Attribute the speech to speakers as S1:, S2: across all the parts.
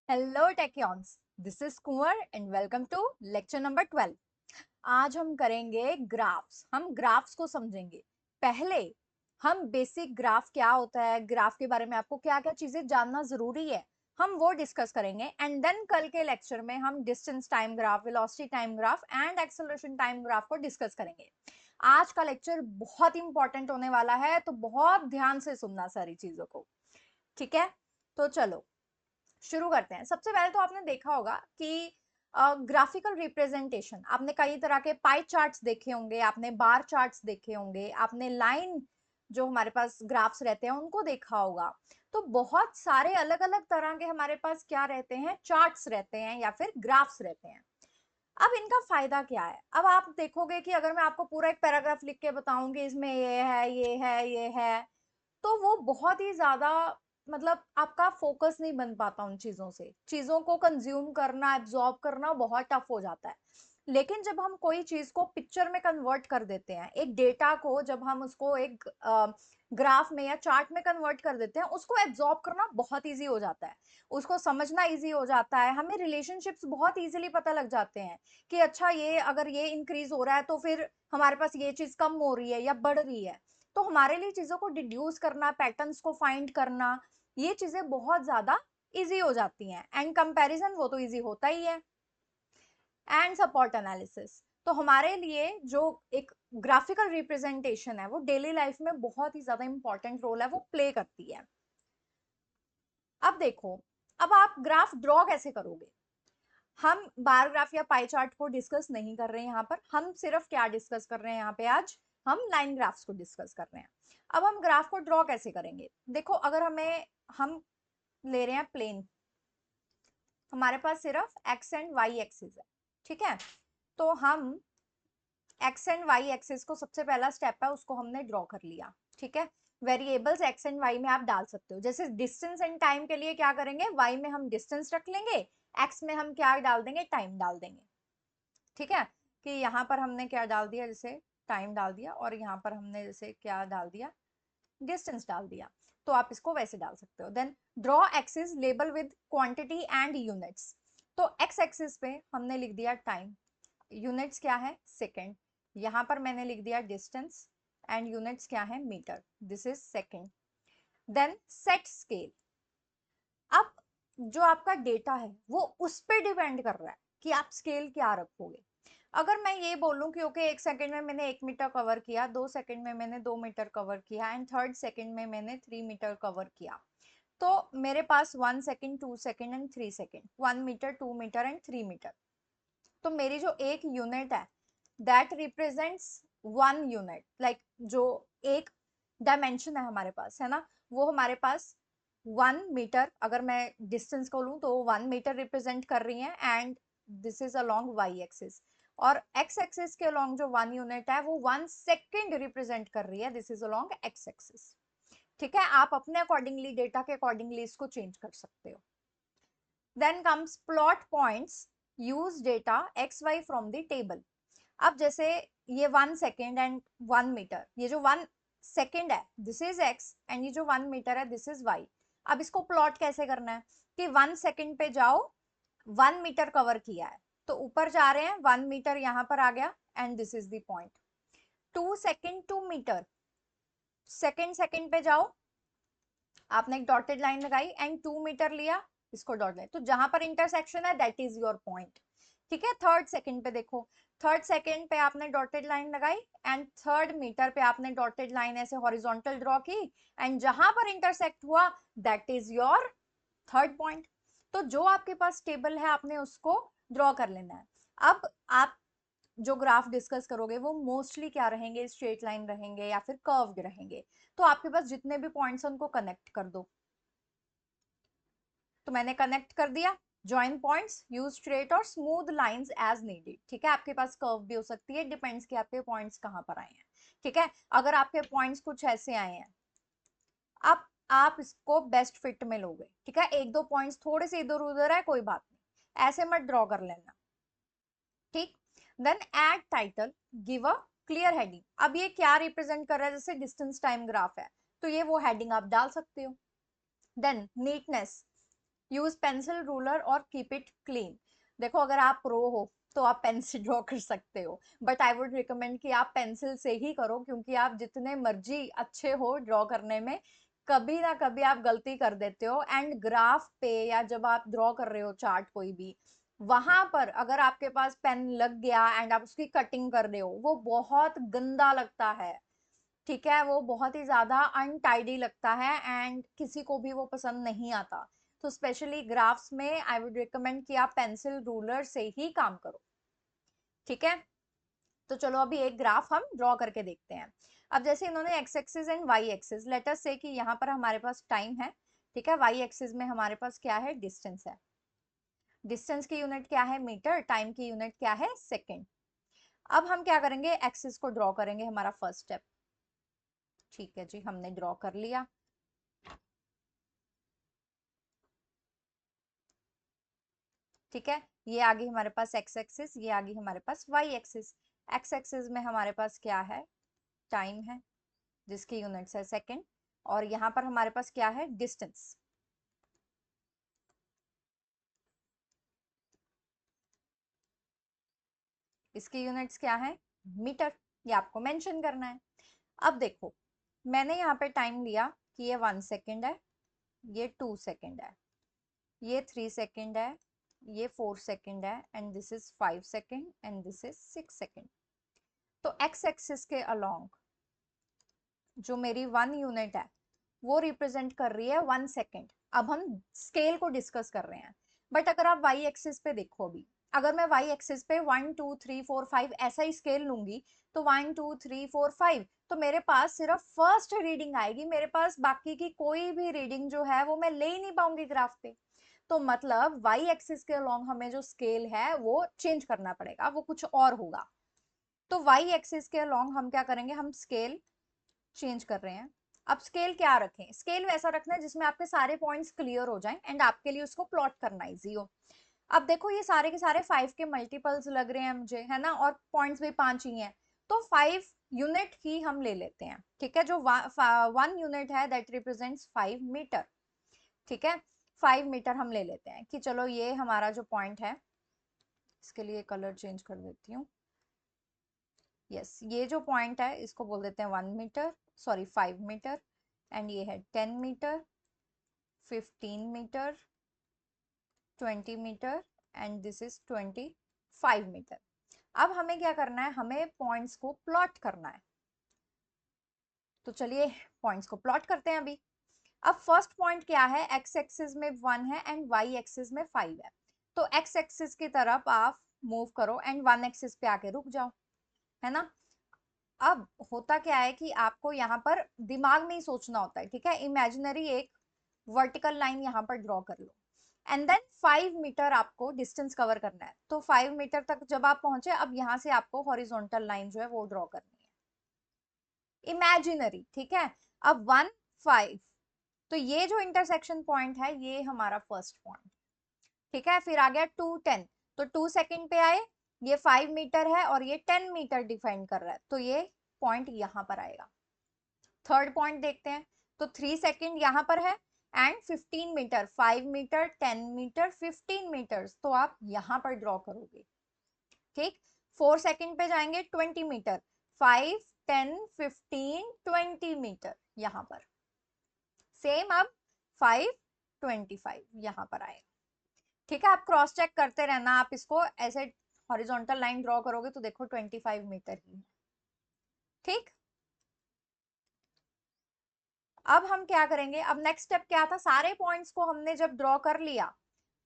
S1: Hello Techyons, this is Kunwar and welcome to lecture number 12। आज हम करेंगे ग्राफ्स। हम ग्राफ्स को समझेंगे। पहले हम बेसिक ग्राफ क्या होता है, ग्राफ के बारे में आपको क्या क्या चीजें जानना जरूरी है, हम वो डिस्कस करेंगे। एंड देन कल के लेक्चर में हम distance time graph, velocity time graph and acceleration time graph को डिस्कस करेंगे। आज का लेक्चर बहुत इंपॉर्टेंट होने वाला है, तो बहुत ध्यान से सुनना सारी चीजों को। ठीक है, तो चलो शुरू करते हैं। सबसे पहले तो आपने देखा होगा कि ग्राफिकल रिप्रेजेंटेशन, आपने कई तरह के पाई चार्ट्स देखे होंगे, आपने बार चार्ट्स देखे होंगे, आपने लाइन जो हमारे पास ग्राफ्स रहते हैं उनको देखा होगा। तो बहुत सारे अलग अलग तरह के हमारे पास क्या रहते हैं, चार्ट्स रहते हैं या फिर ग्राफ्स रहते हैं। अब इनका फायदा क्या है? अब आप देखोगे कि अगर मैं आपको पूरा एक पैराग्राफ लिख के बताऊंगी इसमें ये है, ये है, ये है, तो वो बहुत ही ज्यादा, मतलब आपका फोकस नहीं बन पाता उन चीजों से। चीजों को कंज्यूम करना, एब्जॉर्ब करना बहुत टफ हो जाता है। लेकिन जब हम कोई चीज को पिक्चर में कन्वर्ट कर देते हैं, एक डेटा को जब हम उसको एक ग्राफ में या चार्ट में कन्वर्ट कर देते हैं, उसको एब्जॉर्ब करना बहुत इजी हो जाता है, उसको समझना इजी हो जाता है। हमें रिलेशनशिप्स बहुत इजीली पता लग जाते हैं कि अच्छा, ये अगर ये इंक्रीज हो रहा है तो फिर हमारे पास ये चीज कम हो रही है या बढ़ रही है। तो हमारे लिए चीजों को डिड्यूस करना, पैटर्न्स को फाइंड करना, ये चीजें बहुत ज्यादा इजी हो जाती हैं। एंड कंपैरिजन वो तो इजी होता ही है। एंड सपोर्ट एनालिसिस, तो हमारे लिए जो एक ग्राफिकल रिप्रेजेंटेशन है वो डेली लाइफ में बहुत ही ज्यादा इंपॉर्टेंट रोल है, वो प्ले करती है। अब देखो, अब आप ग्राफ ड्रॉ कैसे करोगे? हम बार ग्राफ या पाई चार्ट को डिस्कस नहीं कर रहे हैं यहाँ पर, हम सिर्फ क्या डिस्कस कर रहे हैं यहाँ पे आज, हम लाइन ग्राफ्स को डिस्कस कर रहे हैं। अब हम ग्राफ को ड्रॉ कैसे करेंगे? देखो, अगर हम ले रहे हैं प्लेन, हमारे पास सिर्फ एक्स एंड वाई एक्सिस है। ठीक है, तो हम एक्स एंड वाई एक्सिस को, सबसे पहला स्टेप है उसको हमने ड्रॉ कर लिया। ठीक है, वेरिएबल्स एक्स एंड वाई में आप डाल सकते हो। जैसे डिस्टेंस एंड टाइम के लिए क्या करेंगे, वाई में हम डिस्टेंस रख लेंगे, एक्स में हम क्या डाल देंगे, टाइम डाल देंगे। ठीक है, कि यहाँ पर हमने क्या डाल दिया, जैसे टाइम डाल दिया, और यहाँ पर हमने जैसे क्या डाल दिया, डिस्टेंस डाल दिया। तो आप इसको वैसे डाल सकते हो। Then draw axis label with quantity and units. तो एक्स एक्सिस पे हमने लिख दिया टाइम, यूनिट्स क्या है, सेकेंड। यहाँ पर मैंने लिख दिया डिस्टेंस एंड यूनिट्स क्या है, metre, this is second. Then set scale. अब जो आपका डेटा है वो उस पर डिपेंड कर रहा है कि आप स्केल क्या रखोगे। अगर मैं ये बोलूं कि ओके, 1 सेकंड में मैंने 1 मीटर कवर किया, 2 सेकंड में मैंने 2 मीटर कवर किया, एंड थर्ड सेकंड में मैंने 3 मीटर कवर किया, तो मेरे पास 1 second, 2 second and 3 second, 1 metre, 2 metre and 3 metre. तो मेरी जो एक यूनिट है, दैट रिप्रेजेंट्स 1 यूनिट, लाइक जो एक डायमेंशन है हमारे पास, है ना, वो हमारे पास 1 मीटर। अगर मैं डिस्टेंस को लूं तो 1 मीटर रिप्रेजेंट कर रही है, and this is along y axis. और एक्स एक्सिस के अलोंग जो 1 यूनिट है वो 1 सेकेंड रिप्रेजेंट कर रही है, this is along x axis. ठीक है, आप अपने अकॉर्डिंगली, डेटा के अकॉर्डिंगली इसको चेंज कर सकते हो। Then comes plot points, use data x y from the table. अब जैसे ये 1 सेकेंड एंड 1 मीटर, ये जो 1 सेकेंड है दिस इज एक्स, एंड ये जो 1 मीटर है दिस इज वाई। अब इसको प्लॉट कैसे करना है कि 1 सेकेंड पे जाओ, 1 मीटर कवर किया है तो ऊपर जा रहे हैं, 1 मीटर यहाँ पर आ गया, and this is the point. 2 second, 2 metre, second second पे जाओ, आपने एक डॉटेड लाइन लगाई एंड 2 मीटर लिया, इसको डॉट लाइन, तो जहां पर इंटरसेक्शन है दैट इज योर पॉइंट। ठीक है, थर्ड सेकंड पे देखो, थर्ड सेकंड पे आपने डॉटेड लाइन लगाई, एंड थर्ड मीटर पे आपने डॉटेड लाइन ऐसे हॉरिजॉन्टल ड्रॉ की, एंड जहां पर इंटरसेक्ट हुआ that is your third point. तो जो आपके पास टेबल है आपने उसको ड्रॉ कर लेना है। अब आप जो ग्राफ डिस्कस करोगे वो मोस्टली क्या रहेंगे, स्ट्रेट लाइन रहेंगे या फिर कर्व्ड रहेंगे। तो आपके पास जितने भी पॉइंट्स हैं उनको कनेक्ट कर दो। तो मैंने कनेक्ट कर दिया, जॉइन पॉइंट्स, यूज स्ट्रेट और स्मूथ लाइंस एज नीडेड। ठीक है, आपके पास कर्व भी हो सकती है, डिपेंड्स कि आपके पॉइंट्स कहाँ पर आए हैं। ठीक है, अगर आपके पॉइंट्स कुछ ऐसे आए हैं, अब आप इसको बेस्ट फिट में लोगे। ठीक है, एक दो पॉइंट्स थोड़े से इधर उधर है, कोई बात नहीं, ऐसे मत ड्रॉ कर लेना। ठीक, then add title, give a clear heading. अब ये क्या रिप्रेजेंट कर रहा है, जैसे डिस्टेंस टाइम ग्राफ है तो ये वो हेडिंग आप डाल सकते हो। Then neatness, use pencil ruler और कीप इट क्लीन। देखो अगर आप प्रो हो तो आप पेन से ड्रॉ कर सकते हो, बट आई वुड रिकमेंड कि आप पेंसिल से ही करो, क्योंकि आप जितने मर्जी अच्छे हो ड्रॉ करने में, कभी ना कभी आप गलती कर देते हो। एंड ग्राफ पे या जब आप ड्रॉ कर रहे हो चार्ट कोई भी, वहां पर अगर आपके पास पेन लग गया एंड आप उसकी कटिंग कर रहे हो, वो बहुत गंदा लगता है। ठीक है, वो बहुत ही ज्यादा अनटाइडी लगता है एंड किसी को भी वो पसंद नहीं आता। तो स्पेशली ग्राफ्स में आई वुड रिकमेंड कि आप पेंसिल रूलर से ही काम करो। ठीक है, तो चलो अभी एक ग्राफ हम ड्रॉ करके देखते हैं। अब जैसे इन्होंने x axis and y axis, let us say कि यहाँ पर हमारे पास टाइम है। ठीक है, वाई एक्सिस में हमारे पास क्या है, डिस्टेंस है। डिस्टेंस की यूनिट क्या है, मीटर। टाइम की यूनिट क्या है, सेकेंड। अब हम क्या करेंगे, एक्सिस को ड्रॉ करेंगे, हमारा फर्स्ट स्टेप। ठीक है जी, हमने ड्रॉ कर लिया। ठीक है, ये आ गई हमारे पास एक्स एक्सिस, ये आ गई हमारे पास वाई एक्सिस। एक्स एक्सिस में हमारे पास क्या है, टाइम है जिसकी यूनिट्स है सेकेंड, और यहाँ पर हमारे पास क्या है, डिस्टेंस। इसकी यूनिट्स क्या है, मीटर। ये आपको मेंशन करना है। अब देखो, मैंने यहाँ पे टाइम लिया कि ये 1 सेकेंड है, ये 2 सेकेंड है, ये 3 सेकेंड है, ये 4 सेकेंड है, and this is 5 second, and this is 6 second. तो एक्स एक्सिस के अलोंग जो मेरी 1 यूनिट है वो रिप्रेजेंट कर रही है 1 सेकेंड। अब हम स्केल को डिस्कस कर रहे हैं, बट अगर आप वाई एक्सिस पे देखो अभी, अगर मैं वाई एक्सिस पे 1 2 3 4 5 ऐसा ही स्केल लूंगी, तो 1 2 3 4 5, तो मेरे पास सिर्फ फर्स्ट रीडिंग आएगी, मेरे पास बाकी की कोई भी रीडिंग जो है वो मैं ले ही नहीं पाऊंगी ग्राफ पे। तो मतलब वाई एक्सिस के अलोंग हमें जो स्केल है वो चेंज करना पड़ेगा, वो कुछ और होगा। तो वाई एक्सिस के अलोंग हम क्या करेंगे, हम स्केल चेंज कर रहे हैं। अब स्केल क्या रखें, स्केल वैसा रखना है जिसमें आपके सारे पॉइंट्स क्लियर हो जाएं एंड आपके लिए उसको प्लॉट करना इजी हो। अब देखो ये सारे के सारे 5 के मल्टीपल्स लग रहे हैं मुझे, है ना, और पॉइंट्स भी 5 ही हैं, तो 5 यूनिट ही हम ले लेते हैं। ठीक है, जो 1 यूनिट है दैट रिप्रेजेंट्स 5 मीटर। ठीक है, 5 मीटर हम ले लेते हैं कि चलो ये हमारा जो पॉइंट है, इसके लिए कलर चेंज कर देती हूँ। यस, ये जो पॉइंट है इसको बोल देते हैं 1 मीटर, सॉरी 5 मीटर, एंड ये है 10 metre, 15 metre, 20 metre, and this is 25 metre. अब हमें क्या करना है, हमें पॉइंट्स को प्लॉट करना है। तो चलिए पॉइंट्स को प्लॉट करते हैं अभी। अब फर्स्ट पॉइंट क्या है, एक्स एक्सिस में 1 है एंड वाई एक्सिस में 5 है। तो एक्स एक्सिस की तरफ आप मूव करो एंड 1 एक्सिस पे आके रुक जाओ, है ना। अब होता क्या है कि आपको यहाँ पर दिमाग में ही सोचना होता है। ठीक है, इमेजिनरी एक वर्टिकल लाइन यहाँ पर ड्रॉ कर लो, एंड देन 5 मीटर आपको डिस्टेंस कवर करना है। तो 5 मीटर तक जब आप पहुंचे, अब यहाँ से आपको हॉरिजॉन्टल लाइन जो है वो ड्रॉ करनी है, इमेजिनरी। ठीक है, अब 1 5, तो ये जो इंटरसेक्शन पॉइंट है ये हमारा फर्स्ट पॉइंट। ठीक है, फिर आ गया 2 10, तो 2 सेकेंड पे आए, ये 5 मीटर है और ये 10 मीटर डिफाइन कर रहा है, तो ये पॉइंट यहाँ पर आएगा। थर्ड पॉइंट देखते हैं, तो 3 सेकेंड यहाँ पर है and 15 metre, 5 metre, 10 metre, 15 metre, तो आप यहाँ पर ड्रॉ करोगे। ठीक, 4 सेकेंड पे जाएंगे, 20 मीटर, 5 10 15 20 मीटर यहाँ पर। सेम अब 5 25 यहाँ पर आए। ठीक है, आप क्रॉस चेक करते रहना, आप इसको ऐसे हॉरिजॉन्टल लाइन ड्रॉ करोगे तो देखो 25 मीटर ही है। ठीक, अब हम क्या करेंगे, अब नेक्स्ट स्टेप क्या था, सारे पॉइंट्स को हमने जब ड्रॉ कर लिया,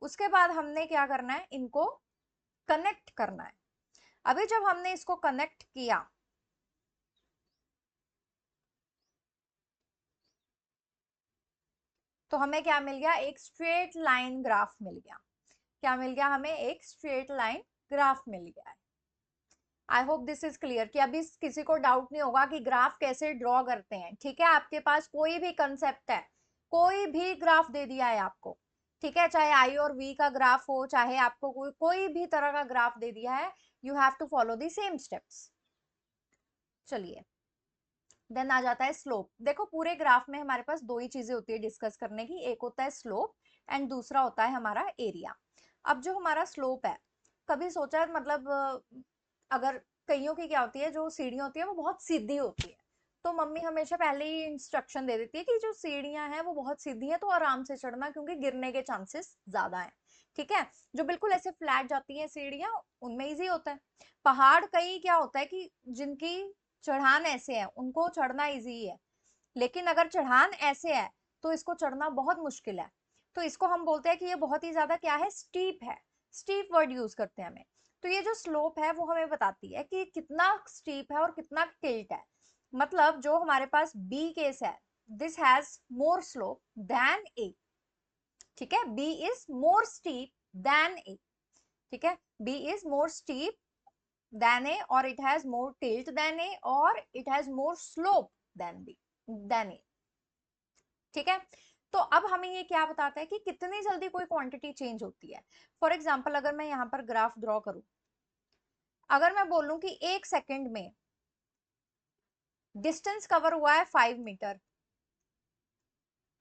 S1: उसके बाद हमने क्या करना है, इनको कनेक्ट करना है। अभी जब हमने इसको कनेक्ट किया, तो हमें क्या मिल गया, एक स्ट्रेट लाइन ग्राफ मिल गया। क्या मिल गया हमें, एक स्ट्रेट लाइन ग्राफ मिल गया है। I hope this is clear कि अभी किसी को डाउट नहीं होगा कि ग्राफ कैसे ड्रॉ करते हैं। ठीक है, आपके पास कोई भी कंसेप्ट है, कोई भी ग्राफ दे दिया है आपको, ठीक है, चाहे आई और वी का ग्राफ हो, चाहे आपको कोई कोई भी तरह का ग्राफ दे दिया है, you have to follow the same steps. चलिए, देन आ जाता है स्लोप। देखो पूरे ग्राफ में हमारे पास दो ही चीजें होती है डिस्कस करने की, एक होता है स्लोप एंड दूसरा होता है हमारा एरिया। अब जो हमारा स्लोप है, कभी सोचा है मतलब अगर कईयों की क्या होती है, जो सीढ़ियाँ होती है वो बहुत सीधी होती है, तो मम्मी हमेशा पहले ही इंस्ट्रक्शन दे देती है कि जो सीढ़ियाँ हैं वो बहुत सीधी हैं तो आराम से चढ़ना, क्योंकि गिरने के चांसेस ज्यादा हैं। ठीक है, जो बिल्कुल ऐसे फ्लैट जाती है सीढ़ियाँ, उनमें इजी होता है। पहाड़ कई क्या होता है कि जिनकी चढ़ान ऐसे है उनको चढ़ना इजी है, लेकिन अगर चढ़ान ऐसे है तो इसको चढ़ना बहुत मुश्किल है। तो इसको हम बोलते हैं कि ये बहुत ही ज्यादा क्या है, स्टीप है। स्टीप वर्ड यूज करते हैं हमें। तो ये जो स्लोप है वो हमें बताती है कि कितना स्टीप है और कितना टिल्ट है। मतलब जो हमारे पास बी केस है, this has more slope than A. ठीक है, B is more steep than A. ठीक है, B is more steep than A, और it has more tilt than A, और it has more slope than B, then A. ठीक है, तो अब हमें ये क्या बताता है कि कितनी जल्दी कोई क्वांटिटी चेंज होती है। फॉर एग्जांपल अगर मैं यहाँ पर ग्राफ ड्रॉ करूं, अगर मैं बोलूं कि 1 सेकंड में डिस्टेंस कवर हुआ है 5 मीटर,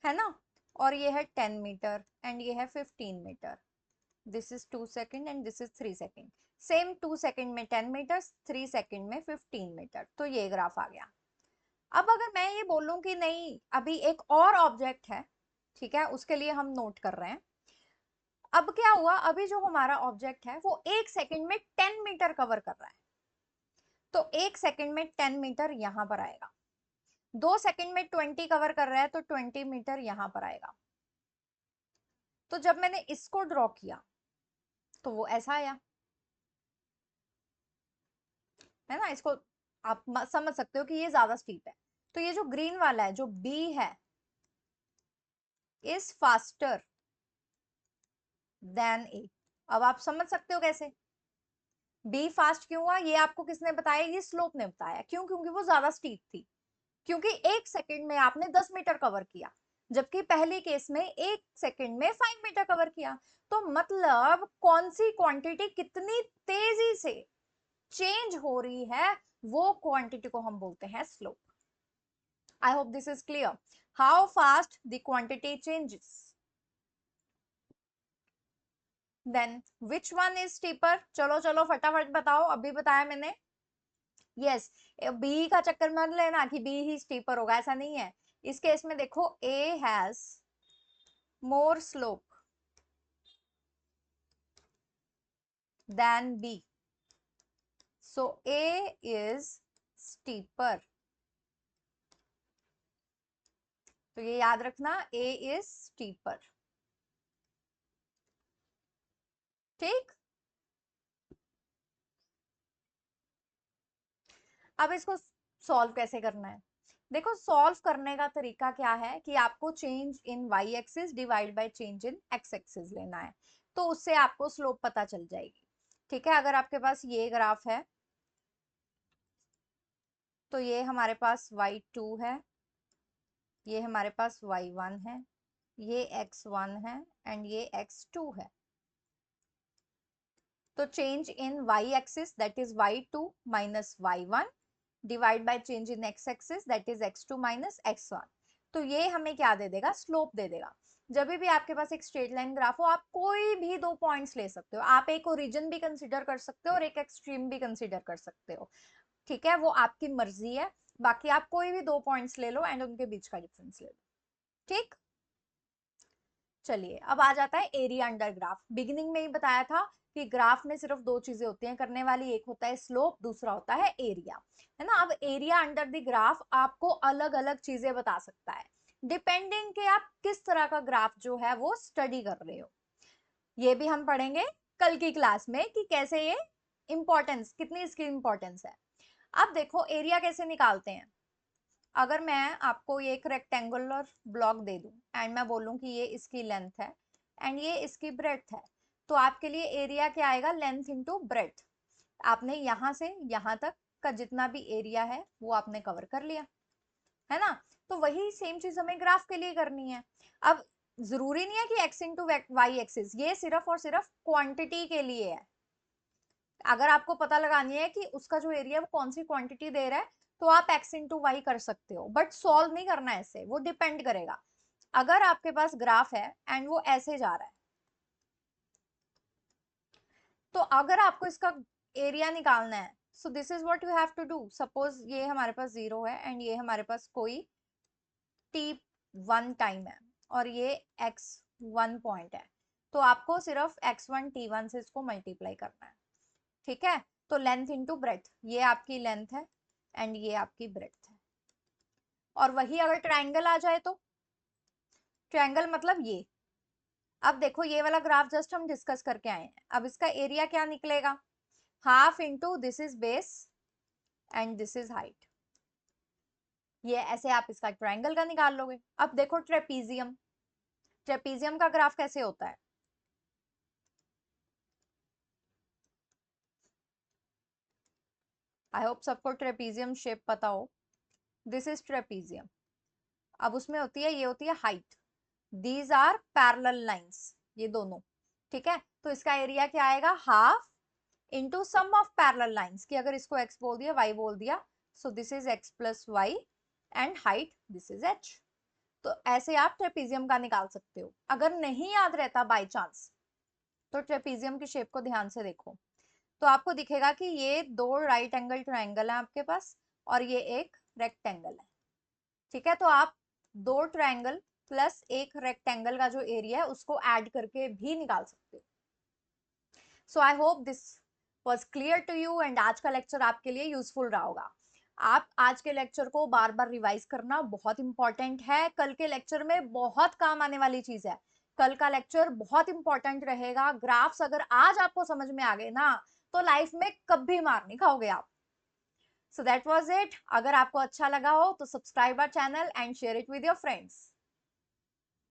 S1: है ना, और ये है 10 मीटर एंड ये है 15 metre. This is 2 second and this is 3 second. Same 2 second में 10 मीटर, 3 सेकेंड में 15 मीटर, तो ये ग्राफ आ गया। अब अगर मैं ये बोलूं कि नहीं, अभी एक और ऑब्जेक्ट है, ठीक है, उसके लिए हम नोट कर रहे हैं। अब क्या हुआ, अभी जो हमारा ऑब्जेक्ट है वो 1 सेकेंड में 10 मीटर कवर कर रहा है, तो 1 सेकेंड में 10 मीटर यहां पर आएगा। 2 सेकेंड में 20 कवर कर रहा है तो 20 मीटर यहां पर आएगा। तो जब मैंने इसको ड्रॉ किया तो वो ऐसा आया, है ना। इसको आप समझ सकते हो कि ये ज्यादा स्टीप है। तो ये जो ग्रीन वाला है, जो बी है, इज फास्टर देन ए। अब आप समझ सकते हो कैसे बी फास्ट क्यों हुआ, ये आपको किसने बताया, ये स्लोप ने बताया। क्यों, क्योंकि वो ज्यादा स्टीप थी। क्योंकि 1 सेकेंड में आपने 10 मीटर कवर किया, जबकि पहले केस में 1 सेकेंड में 5 मीटर कवर किया। तो मतलब कौन सी क्वांटिटी कितनी तेजी से चेंज हो रही है, वो क्वांटिटी को हम बोलते हैं slope. I hope this is clear, how fast the quantity changes. Then which one is steeper, चलो चलो फटाफट बताओ, अभी बताया मैंने। यस, बी का चक्कर मत लेना कि बी ही स्टीपर होगा, ऐसा नहीं है। इस केस में देखो, A has more slope than B, so A is steeper. तो ये याद रखना, ए इज स्टीपर। ठीक, अब इसको सॉल्व कैसे करना है। देखो, सॉल्व करने का तरीका क्या है कि आपको change in y axis divide by change in x axis लेना है, तो उससे आपको स्लोप पता चल जाएगी। ठीक है, अगर आपके पास ये ग्राफ है तो ये हमारे पास y2 है, ये हमारे पास y1 है, ये x1 है एंड ये x2 है। तो change in y axis that is y2 minus y1 divide by change in x axis that is x2 minus x1। तो ये हमें क्या दे देगा, स्लोप दे देगा। जब भी आपके पास एक स्ट्रेट लाइन ग्राफ हो, आप कोई भी 2 पॉइंट्स ले सकते हो, आप एक ओरिजिन भी कंसीडर कर सकते हो और एक एक्सट्रीम भी कंसीडर कर सकते हो। ठीक है, वो आपकी मर्जी है। बाकी आप कोई भी 2 पॉइंट्स ले लो एंड उनके बीच का डिफरेंस ले लो। ठीक, चलिए अब आ जाता है एरिया अंडर ग्राफ। बिगिनिंग में ही बताया था कि ग्राफ में सिर्फ 2 चीजें होती हैं करने वाली, एक होता है स्लोप, दूसरा होता है एरिया, है ना। अब एरिया अंडर द ग्राफ आपको अलग अलग चीजें बता सकता है, डिपेंडिंग के आप किस तरह का ग्राफ जो है वो स्टडी कर रहे हो। ये भी हम पढ़ेंगे कल की क्लास में कि कैसे ये इंपॉर्टेंस, कितनी इसकी इंपॉर्टेंस है। अब देखो एरिया कैसे निकालते हैं। अगर मैं आपको ये एक रेक्टेंगुलर ब्लॉक दे दूं एंड मैं बोलूं कि ये इसकी लेंथ है एंड ये इसकी ब्रेड्थ है, तो आपके लिए एरिया क्या आएगा, लेंथ इंटू ब्रेड्थ। आपने यहां से यहां तक का जितना भी एरिया है वो आपने कवर कर लिया, है ना। तो वही सेम चीज हमें ग्राफ के लिए करनी है। अब जरूरी नहीं है कि एक्स इंटू वाई एक्सिस, ये सिर्फ और सिर्फ क्वांटिटी के लिए है। अगर आपको पता लगानी है कि उसका जो एरिया वो कौन सी क्वांटिटी दे रहा है, तो आप एक्स इंटू वाई कर सकते हो, बट सॉल्व नहीं करना है ऐसे, वो डिपेंड करेगा। अगर आपके पास ग्राफ है एंड वो ऐसे जा रहा है, तो अगर आपको इसका एरिया निकालना है, so this is what you have to do. Suppose ये हमारे पास 0 है एंड ये हमारे पास कोई t1 टाइम है और ये x1 पॉइंट है, तो आपको सिर्फ x1 t1 से इसको मल्टीप्लाई करना है, ठीक है। तो लेंथ इंटू ब्रेथ, ये आपकी लेंथ है एंड ये आपकी ब्रेथ है। और वही अगर ट्रायंगल आ जाए तो ट्रायंगल मतलब ये, अब देखो ये वाला ग्राफ जस्ट हम डिस्कस करके आए हैं, अब इसका एरिया क्या निकलेगा, half into this is base and this is height. ये ऐसे आप इसका ट्रायंगल का निकाल लोगे। अब देखो ट्रेपीजियम, ट्रेपीजियम का ग्राफ कैसे होता है, आई होप सबको ट्रेपीजियम शेप पता हो। This is trapezium. अब उसमें होती है, ये होती है height, these are parallel lines, ये दोनों, ठीक है। तो इसका एरिया क्या आएगा, half into sum of parallel lines, कि अगर इसको x बोल दिया y बोल दिया, so this is x plus y and height this is h। तो ऐसे आप ट्रेपीजियम का निकाल सकते हो। अगर नहीं याद रहता बाय चांस, तो ट्रेपीजियम की शेप को ध्यान से देखो, तो आपको दिखेगा कि ये दो राइट एंगल ट्रायंगल है आपके पास और ये एक रेक्टेंगल है, ठीक है। तो आप दो ट्रायंगल प्लस एक रेक्टेंगल का जो एरिया है उसको ऐड करके भी निकाल सकते हो। So I hope this was clear to you and आज का लेक्चर आपके लिए यूजफुल रहा होगा। आप आज के लेक्चर को बार बार रिवाइज करना बहुत इंपॉर्टेंट है, कल के लेक्चर में बहुत काम आने वाली चीज है। कल का लेक्चर बहुत इंपॉर्टेंट रहेगा। ग्राफ्स अगर आज आपको समझ में आ गए ना, तो लाइफ में कभी मार नहीं खाओगे आप। So that was it. अगर आपको अच्छा लगा हो तो subscribe our channel and share it with your friends.